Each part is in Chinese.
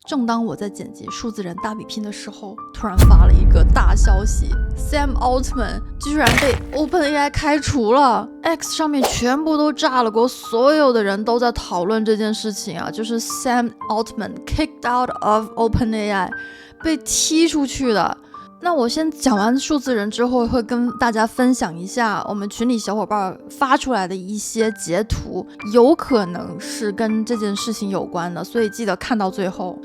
正当我在剪辑数字人大比拼的时候，突然发了一个大消息 ，Sam Altman 居然被 OpenAI 开除了。X 上面全部都炸了锅，所有的人都在讨论这件事情啊，就是 Sam Altman kicked out of OpenAI 被踢出去的。那我先讲完数字人之后，会跟大家分享一下我们群里小伙伴发出来的一些截图，有可能是跟这件事情有关的，所以记得看到最后。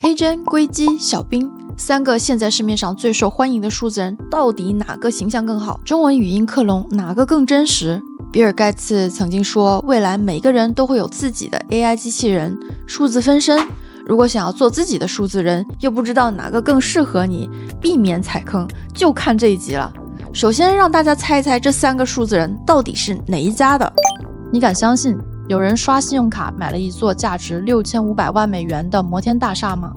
黑珍、硅基、小冰三个现在市面上最受欢迎的数字人，到底哪个形象更好？中文语音克隆哪个更真实？比尔盖茨曾经说，未来每个人都会有自己的 AI 机器人，数字分身。如果想要做自己的数字人，又不知道哪个更适合你，避免踩坑，就看这一集了。首先让大家猜一猜这三个数字人到底是哪一家的。你敢相信有人刷信用卡买了一座价值6500万美元的摩天大厦吗？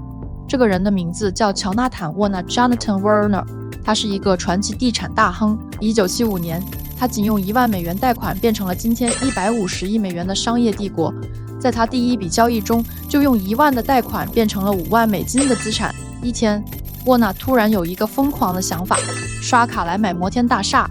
这个人的名字叫乔纳坦·沃纳 （Jonathan Warner）， 他是一个传奇地产大亨。1975年，他仅用1万美元贷款变成了今天150亿美元的商业帝国。在他第一笔交易中，就用1万的贷款变成了5万美金的资产。一天，沃纳突然有一个疯狂的想法，刷卡来买摩天大厦。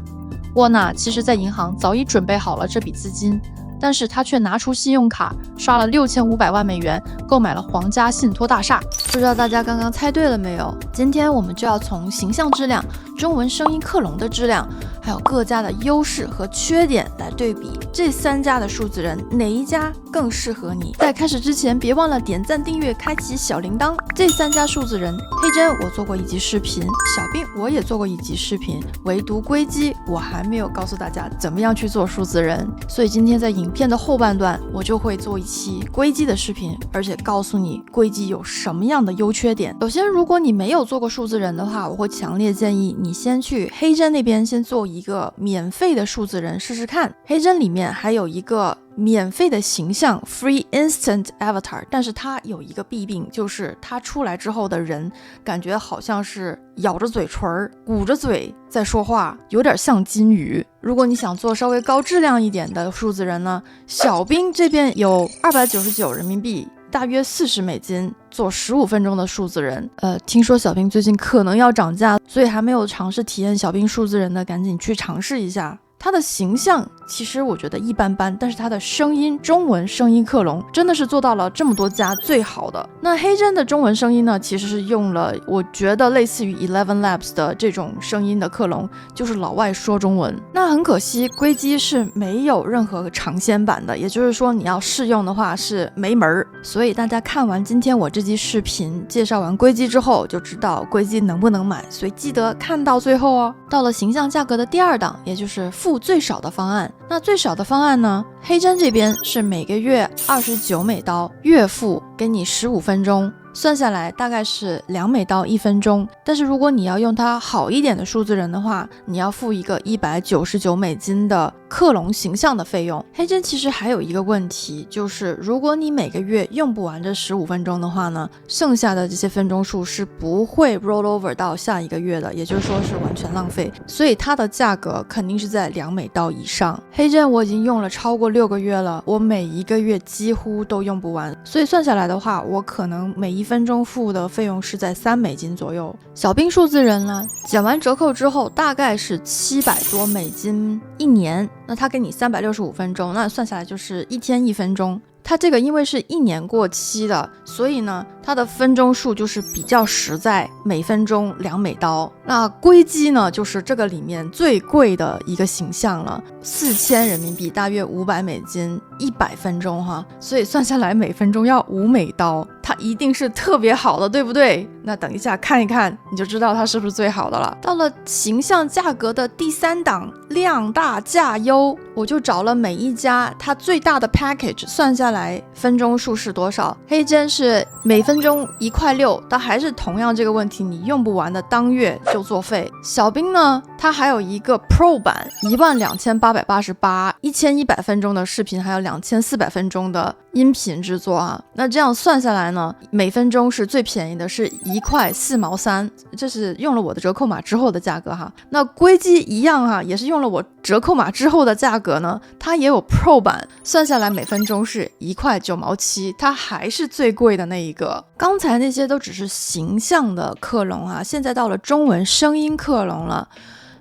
沃纳其实在银行早已准备好了这笔资金，但是他却拿出信用卡刷了6500万美元，购买了皇家信托大厦。不知道大家刚刚猜对了没有？今天我们就要从形象质量、中文声音克隆的质量，还有各家的优势和缺点来对比这三家的数字人，哪一家更适合你。在开始之前，别忘了点赞、订阅、开启小铃铛。这三家数字人，黑珍我做过一集视频，小冰我也做过一集视频，唯独硅基我还没有告诉大家怎么样去做数字人，所以今天在影片的后半段，我就会做一期硅基的视频，而且告诉你硅基有什么样的优缺点。首先，如果你没有做过数字人的话，我会强烈建议你先去黑珍那边先做一个免费的数字人试试看。黑珍里面还有一个免费的形象 Free Instant Avatar， 但是它有一个弊病，就是它出来之后的人感觉好像是咬着嘴唇鼓着嘴在说话，有点像金鱼。如果你想做稍微高质量一点的数字人呢，小冰这边有299人民币，大约40美金，做15分钟的数字人。听说小冰最近可能要涨价，所以还没有尝试体验小冰数字人的，赶紧去尝试一下。他的形象其实我觉得一般般，但是他的声音，中文声音克隆真的是做到了这么多家最好的。那黑珍的中文声音呢，其实是用了我觉得类似于 Eleven Labs 的这种声音的克隆，就是老外说中文。那很可惜，硅基是没有任何尝鲜版的，也就是说你要试用的话是没门儿。所以大家看完今天我这期视频介绍完硅基之后，就知道硅基能不能买，所以记得看到最后哦。到了形象价格的第二档，也就是付最少的方案。那最少的方案呢，黑珍这边是每个月29美刀，月付给你15分钟，算下来大概是2美刀1分钟。但是如果你要用它好一点的数字人的话，你要付一个199美金的克隆形象的费用。黑珍其实还有一个问题，就是如果你每个月用不完这15分钟的话呢，剩下的这些分钟数是不会 roll over 到下一个月的，也就是说是完全浪费，所以它的价格肯定是在2美刀以上。黑珍我已经用了超过6个月了，我每一个月几乎都用不完，所以算下来的话，我可能每1分钟付的费用是在3美金左右。小冰数字人呢，减完折扣之后大概是700多美金一年，那他给你365分钟，那算下来就是1天1分钟。它这个因为是1年过期的，所以呢它的分钟数就是比较实在，每分钟2美刀。那硅基呢就是这个里面最贵的一个形象了，4000人民币，大约500美金，100分钟哈，所以算下来每分钟要5美刀，它一定是特别好的，对不对？那等一下看一看你就知道它是不是最好的了。到了形象价格的第3档，量大价优，我就找了每一家它最大的 package， 算下来分钟数是多少。黑珍是每分钟1块6，但还是同样这个问题，你用不完的当月就作废。小冰呢，它还有一个 Pro 版12888，1100分钟的视频，还有2400分钟的音频制作啊。那这样算下来呢，每分钟是最便宜的是1块4毛3，这是用了我的折扣码之后的价格哈。那硅基一样哈，也是用了我折扣码之后的价格呢，它也有 Pro 版，算下来每分钟是1块9毛7，它还是最贵的那一个。刚才那些都只是形象的克隆啊，现在到了中文声音克隆了。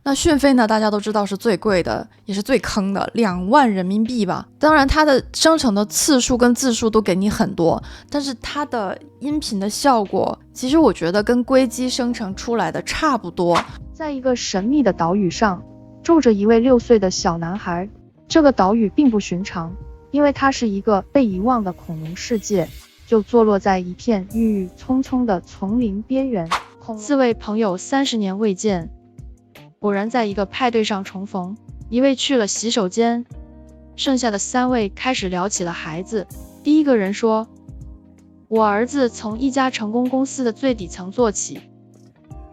那讯飞呢，大家都知道是最贵的，也是最坑的，2万人民币吧。当然它的生成的次数跟字数都给你很多，但是它的音频的效果，其实我觉得跟硅基生成出来的差不多。在一个神秘的岛屿上，住着一位6岁的小男孩。这个岛屿并不寻常，因为它是一个被遗忘的恐龙世界，就坐落在一片郁郁葱葱的丛林边缘。4位朋友30年未见，偶然在一个派对上重逢，一位去了洗手间，剩下的3位开始聊起了孩子。第一个人说，我儿子从一家成功公司的最底层做起，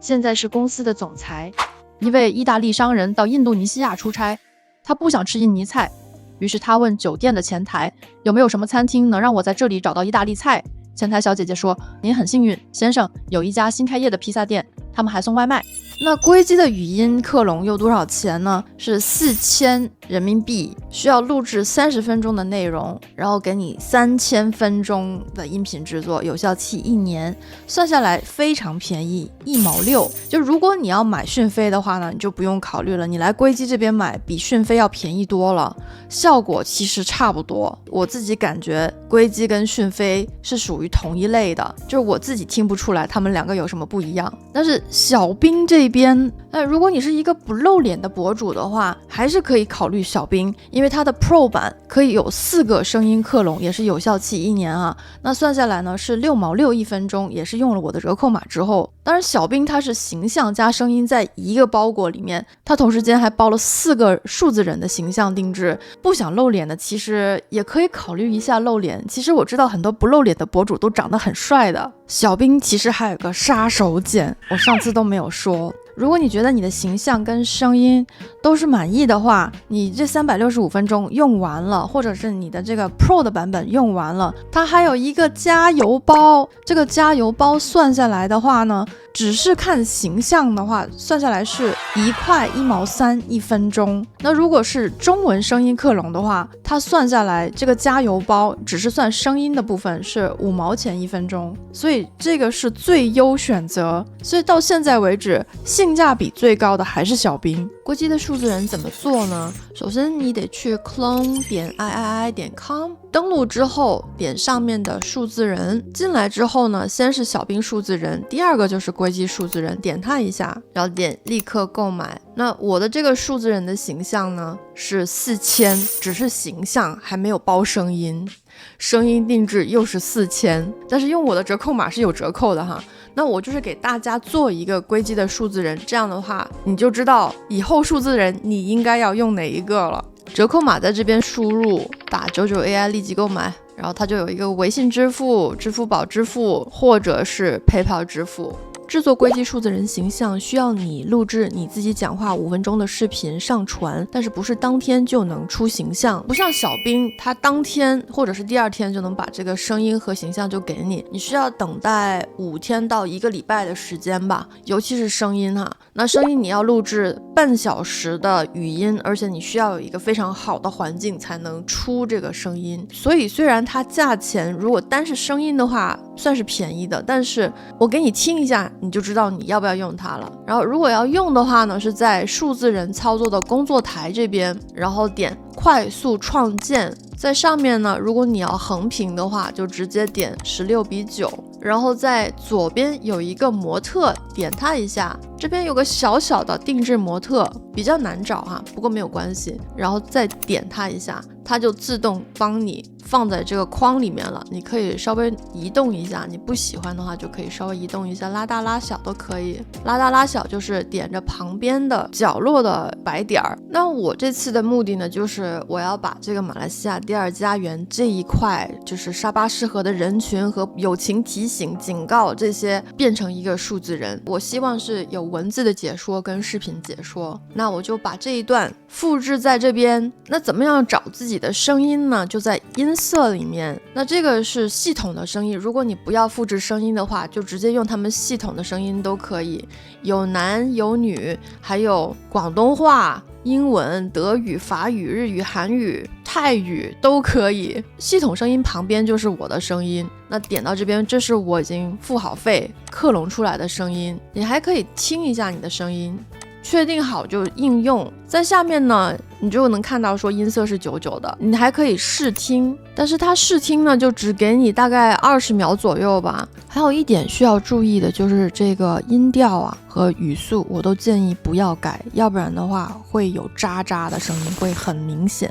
现在是公司的总裁。一位意大利商人到印度尼西亚出差，他不想吃印尼菜，于是他问酒店的前台有没有什么餐厅能让我在这里找到意大利菜。前台小姐姐说，您很幸运，先生，有一家新开业的披萨店，他们还送外卖。那硅基的语音克隆有多少钱呢？是4000人民币，需要录制30分钟的内容，然后给你3000分钟的音频制作，有效期1年，算下来非常便宜，1毛6。就如果你要买讯飞的话呢，你就不用考虑了，你来硅基这边买比讯飞要便宜多了，效果其实差不多。我自己感觉硅基跟讯飞是属于同一类的，就是我自己听不出来他们两个有什么不一样。但是小冰这边，如果你是一个不露脸的博主的话，还是可以考虑小冰，因为它的 Pro 版可以有4个声音克隆，也是有效期1年啊。那算下来呢是6毛61分钟，也是用了我的折扣码之后。当然小冰它是形象加声音在一个包裹里面，它同时间还包了4个数字人的形象定制。不想露脸的其实也可以考虑一下露脸，其实我知道很多不露脸的博主都长得很帅的。小冰其实还有个杀手锏，我上次都没有说。如果你觉得你的形象跟声音都是满意的话，你这365分钟用完了，或者是你的这个 Pro 的版本用完了，它还有一个加油包。这个加油包算下来的话呢，只是看形象的话，算下来是1块1毛31分钟。那如果是中文声音克隆的话，它算下来这个加油包只是算声音的部分是5毛钱1分钟，所以这个是最优选择。所以到现在为止，性价比最高的还是小冰。国际的数字人怎么做呢？首先你得去 clone.iii.com 登录之后，点上面的数字人，进来之后呢，先是小冰数字人，第二个就是硅基数字人，点它一下，然后点立刻购买。那我的这个数字人的形象呢是4000，只是形象，还没有包声音，声音定制又是4000，但是用我的折扣码是有折扣的哈。那我就是给大家做一个硅基的数字人，这样的话你就知道以后数字人你应该要用哪一个了。折扣码在这边输入，打99AI立即购买，然后它就有一个微信支付、支付宝支付或者是 PayPal 支付。制作硅基数字人形象需要你录制你自己讲话5分钟的视频上传，但是不是当天就能出形象，不像小冰，它当天或者是第2天就能把这个声音和形象就给你，你需要等待5天到1个礼拜的时间吧，尤其是声音哈。那声音你要录制半小时的语音，而且你需要有一个非常好的环境才能出这个声音，所以虽然它价钱如果单是声音的话算是便宜的，但是我给你听一下你就知道你要不要用它了。然后如果要用的话呢，是在数字人操作的工作台这边，然后点快速创建，在上面呢，如果你要横屏的话就直接点16:9，然后在左边有一个模特，点它一下，这边有个小小的定制模特，比较难找哈，不过没有关系，然后再点它一下，它就自动帮你放在这个框里面了。你可以稍微移动一下，你不喜欢的话就可以稍微移动一下，拉大拉小都可以。拉大拉小就是点着旁边的角落的白点儿。那我这次的目的呢，就是我要把这个马来西亚第2家园这一块，就是沙巴适合的人群和友情提醒、警告这些变成一个数字人。我希望是有文字的解说跟视频解说，那我就把这一段复制在这边。那怎么样找自己己的声音呢就在音色里面，那这个是系统的声音，如果你不要复制声音的话，就直接用他们系统的声音都可以，有男有女，还有广东话、英文、德语、法语、日语、韩语、泰语都可以。系统声音旁边就是我的声音，那点到这边，这是我已经付好费克隆出来的声音，你还可以听一下你的声音，确定好就应用。在下面呢，你就能看到说音色是99的，你还可以试听，但是它试听呢就只给你大概20秒左右吧。还有一点需要注意的就是这个音调啊和语速，我都建议不要改，要不然的话会有渣渣的声音，会很明显。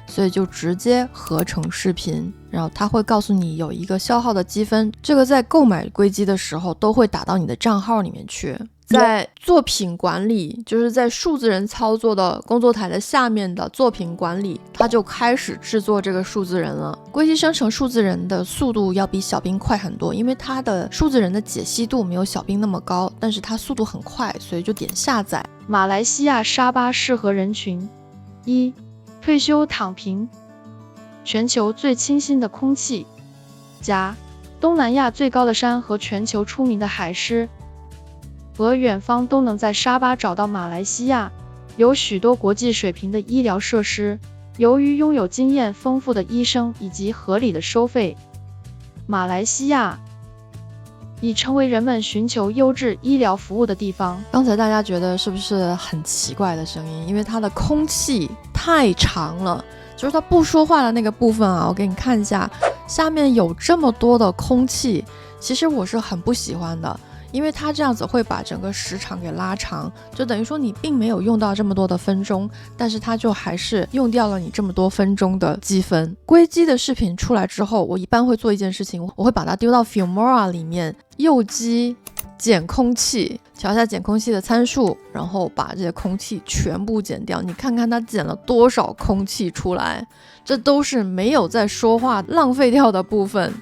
所以就直接合成视频，然后它会告诉你有一个消耗的积分，这个在购买硅基的时候都会打到你的账号里面去。在作品管理，就是在数字人操作的工作台的下面的作品管理，它就开始制作这个数字人了。硅基生成数字人的速度要比小冰快很多，因为它的数字人的解析度没有小冰那么高，但是它速度很快，所以就点下载。马来西亚沙巴适合人群：一、退休躺平，全球最清新的空气，加东南亚最高的山和全球出名的海狮，和远方都能在沙巴找到马来西亚，有许多国际水平的医疗设施，由于拥有经验丰富的医生以及合理的收费，马来西亚已成为人们寻求优质医疗服务的地方。刚才大家觉得是不是很奇怪的声音？因为它的空气太长了，就是它不说话的那个部分啊，我给你看一下，下面有这么多的空气，其实我是很不喜欢的。因为它这样子会把整个时长给拉长，就等于说你并没有用到这么多的分钟，但是它就还是用掉了你这么多分钟的积分。硅基的视频出来之后，我一般会做一件事情，我会把它丢到 Filmora 里面，右击减空气，调一下减空气的参数，然后把这些空气全部减掉。你看看它减了多少空气出来，这都是没有在说话浪费掉的部分。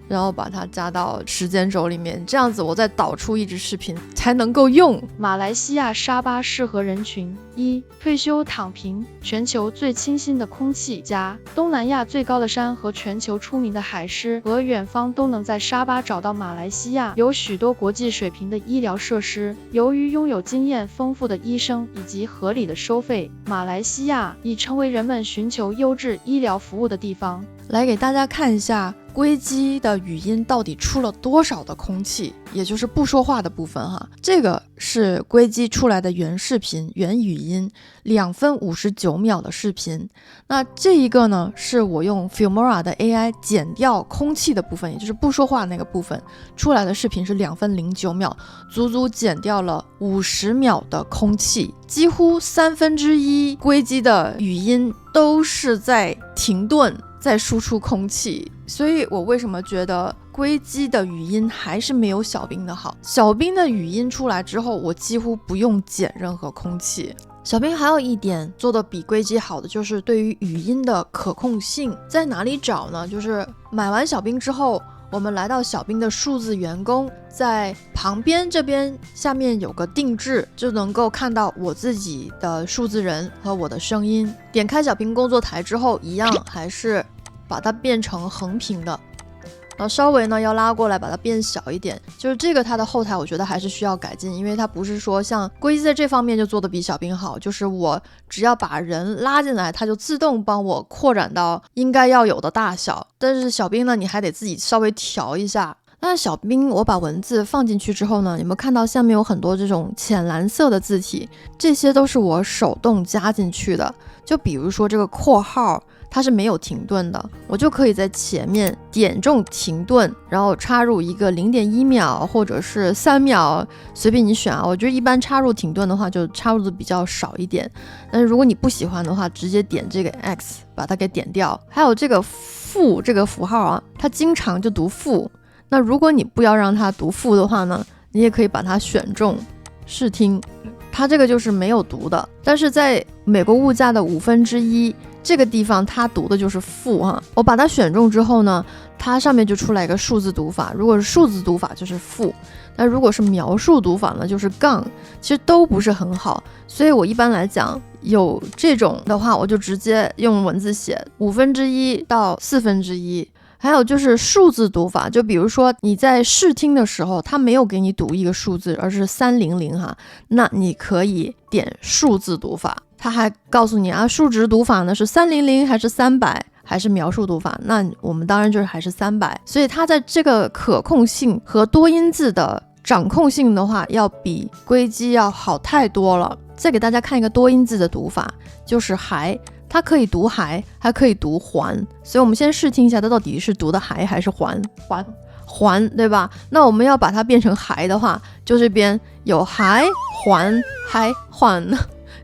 然后把它加到时间轴里面，这样子我再导出一支视频才能够用。马来西亚沙巴适合人群：一、退休躺平，全球最清新的空气，加东南亚最高的山和全球出名的海狮，和远方都能在沙巴找到马来西亚，有许多国际水平的医疗设施，由于拥有经验丰富的医生以及合理的收费，马来西亚已成为人们寻求优质医疗服务的地方。来给大家看一下硅基的语音到底出了多少的空气，也就是不说话的部分哈。这个是硅基出来的原视频、原语音，2分59秒的视频。那这一个呢，是我用 Filmora 的 AI 减掉空气的部分，也就是不说话那个部分，出来的视频是2分09秒，足足减掉了50秒的空气，几乎1/3硅基的语音都是在停顿，在输出空气。所以我为什么觉得硅基的语音还是没有小冰的好？小冰的语音出来之后，我几乎不用减任何空气。小冰还有一点做的比硅基好的，就是对于语音的可控性。在哪里找呢？就是买完小冰之后，我们来到小冰的数字员工，在旁边这边下面有个定制，就能够看到我自己的数字人和我的声音。点开小冰工作台之后，一样还是把它变成横屏的，然后稍微呢要拉过来把它变小一点。就是这个它的后台我觉得还是需要改进，因为它不是说像硅基在这方面就做的比小冰好，就是我只要把人拉进来，它就自动帮我扩展到应该要有的大小。但是小冰呢，你还得自己稍微调一下。那小冰我把文字放进去之后呢，有没有看到下面有很多这种浅蓝色的字体？这些都是我手动加进去的。就比如说这个括号，它是没有停顿的，我就可以在前面点中停顿，然后插入一个0.1秒或者是3秒，随便你选啊。我觉得一般插入停顿的话就插入的比较少一点，但是如果你不喜欢的话，直接点这个 X 把它给点掉。还有这个负这个符号啊，它经常就读负，那如果你不要让它读负的话呢，你也可以把它选中试听，它这个就是没有读的。但是在美国物价的1/5这个地方它读的就是负哈，我把它选中之后呢，它上面就出来一个数字读法，如果是数字读法就是负，那如果是描述读法呢，就是杠，其实都不是很好。所以我一般来讲，有这种的话，我就直接用文字写1/5到1/4。还有就是数字读法，就比如说你在试听的时候，他没有给你读一个数字，而是300哈，那你可以点数字读法，他还告诉你啊，数值读法呢是300还是300，还是描述读法，那我们当然就是还是300，所以它在这个可控性和多音字的掌控性的话，要比龟基要好太多了。再给大家看一个多音字的读法，就是还，它可以读还，还可以读还，所以我们先试听一下它到底是读的还是还，对吧？那我们要把它变成还的话，就这边有还还，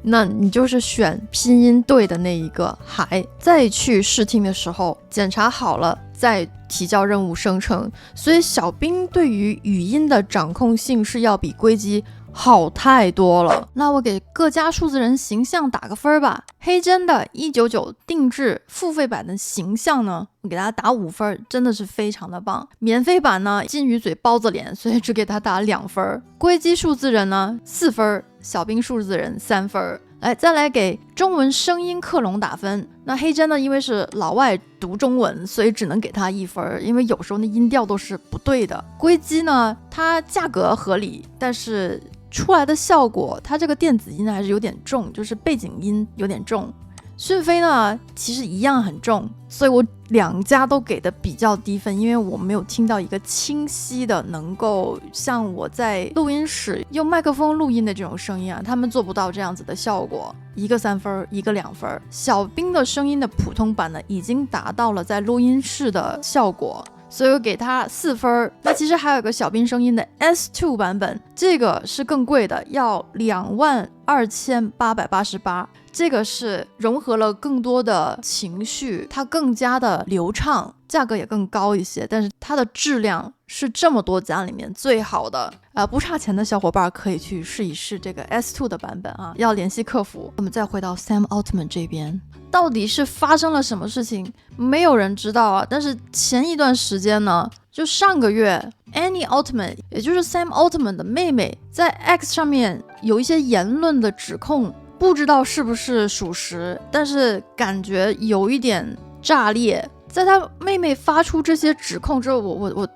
那你就是选拼音对的那一个还，再去试听的时候检查好了再提交任务生成。所以小兵对于语音的掌控性是要比龟基好太多了。那我给各家数字人形象打个分吧。黑针的199定制付费版的形象呢，我给大家打5分，真的是非常的棒。免费版呢，金鱼嘴包子脸，所以只给他打2分。龟基数字人呢4分，小兵数字人3分。来，再来给中文声音克隆打分。那黑针呢，因为是老外读中文，所以只能给他1分，因为有时候那音调都是不对的。龟基呢，它价格合理，但是出来的效果，它这个电子音还是有点重，就是背景音有点重。讯飞呢，其实一样很重，所以我2家都给的比较低分，因为我没有听到一个清晰的能够像我在录音室用麦克风录音的这种声音啊，他们做不到这样子的效果。一个3分，一个2分。小兵的声音的普通版呢，已经达到了在录音室的效果，所以我给他4分。那其实还有一个小兵声音的 S2 版本，这个是更贵的，要22888，这个是融合了更多的情绪，它更加的流畅，价格也更高一些，但是它的质量是这么多家里面最好的。不差钱的小伙伴可以去试一试这个 S2 的版本啊，要联系客服。我们再回到 Sam Altman 这边，到底是发生了什么事情，没有人知道啊。但是前一段时间呢，就上个月 Annie Altman， 也就是 Sam Altman 的妹妹，在 X 上面有一些言论的指控，不知道是不是属实，但是感觉有一点炸裂。在他妹妹发出这些指控之后，我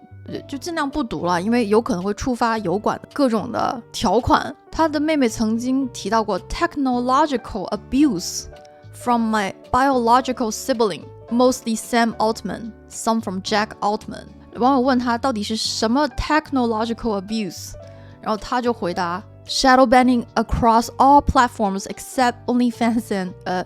就尽量不读了，因为有可能会触发油管各种的条款。他的妹妹曾经提到过 technological abuse from my biological sibling, mostly Sam Altman, some from Jack Altman。 网友问他到底是什么 technological abuse， 然后他就回答 shadow banning across all platforms except OnlyFans and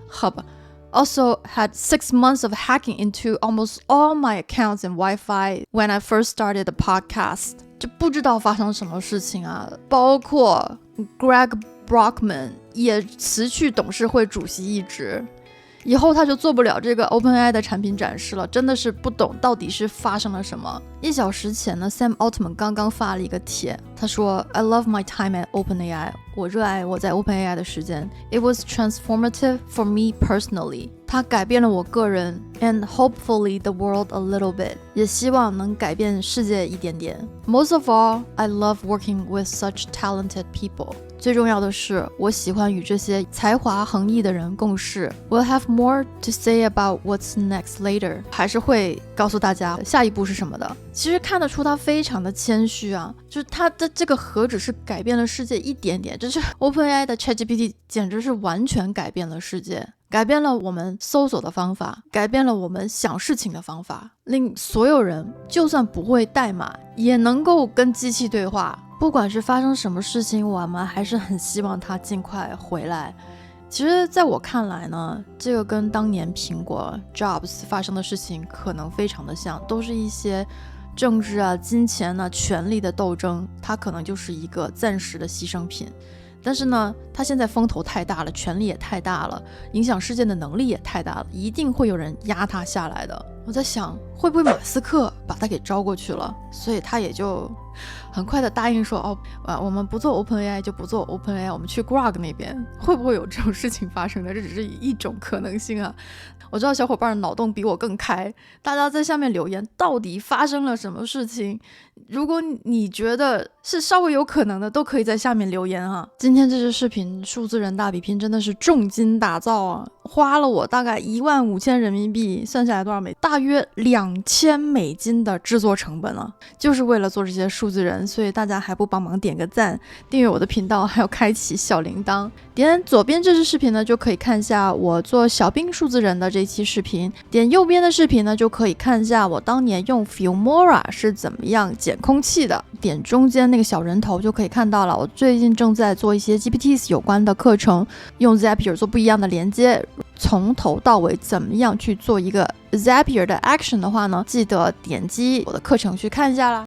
Hub。Also had 6 months of hacking into almost all my accounts and Wi-Fi when I first started the podcast。 就不知道发生什么事情啊，包括 Greg Brockman 也辞去董事会主席一职，以后他就做不了这个 OpenAI 的产品展示了，真的是不懂到底是发生了什么。1小时前呢 Sam Altman 刚刚发了一个帖，他说 I love my time at OpenAI， 我热爱我在 OpenAI 的时间。 It was transformative for me personally， 它改变了我个人 and hopefully the world a little bit， 也希望能改变世界一点点。 Most of all, I love working with such talented people，最重要的是，我喜欢与这些才华横溢的人共事。We'll have more to say about what's next later， 还是会告诉大家下一步是什么的。其实看得出他非常的谦虚啊，就是他的这个何止是改变了世界一点点，这是 OpenAI 的 ChatGPT 简直是完全改变了世界，改变了我们搜索的方法，改变了我们想事情的方法，令所有人就算不会代码也能够跟机器对话。不管是发生什么事情，我们还是很希望它尽快回来。其实在我看来呢，这个跟当年苹果 Jobs 发生的事情可能非常的像，都是一些政治啊、金钱啊、权力的斗争，它可能就是一个暂时的牺牲品。但是呢，它现在风头太大了，权力也太大了，影响世界的能力也太大了，一定会有人压它下来的。我在想会不会马斯克把他给招过去了，所以他也就很快的答应说我们不做 OpenAI 就不做 OpenAI， 我们去 Grok 那边。会不会有这种事情发生呢？这只是一种可能性啊。我知道小伙伴的脑洞比我更开，大家在下面留言到底发生了什么事情，如果你觉得是稍微有可能的，都可以在下面留言哈。今天这支视频数字人大比拼真的是重金打造啊，花了我大概15000人民币，算下来多少美？大约2000美金的制作成本啊，就是为了做这些数字人。所以大家还不帮忙点个赞，订阅我的频道，还要开启小铃铛。点左边这支视频呢，就可以看一下我做小兵数字人的这期视频，点右边的视频呢，就可以看一下我当年用 Filmora 是怎么样剪空气的。点中间那个小人头就可以看到了，我最近正在做一些 GPTs 有关的课程，用 Zapier 做不一样的连接，从头到尾怎么样去做一个 Zapier 的 action 的话呢，记得点击我的课程去看一下啦。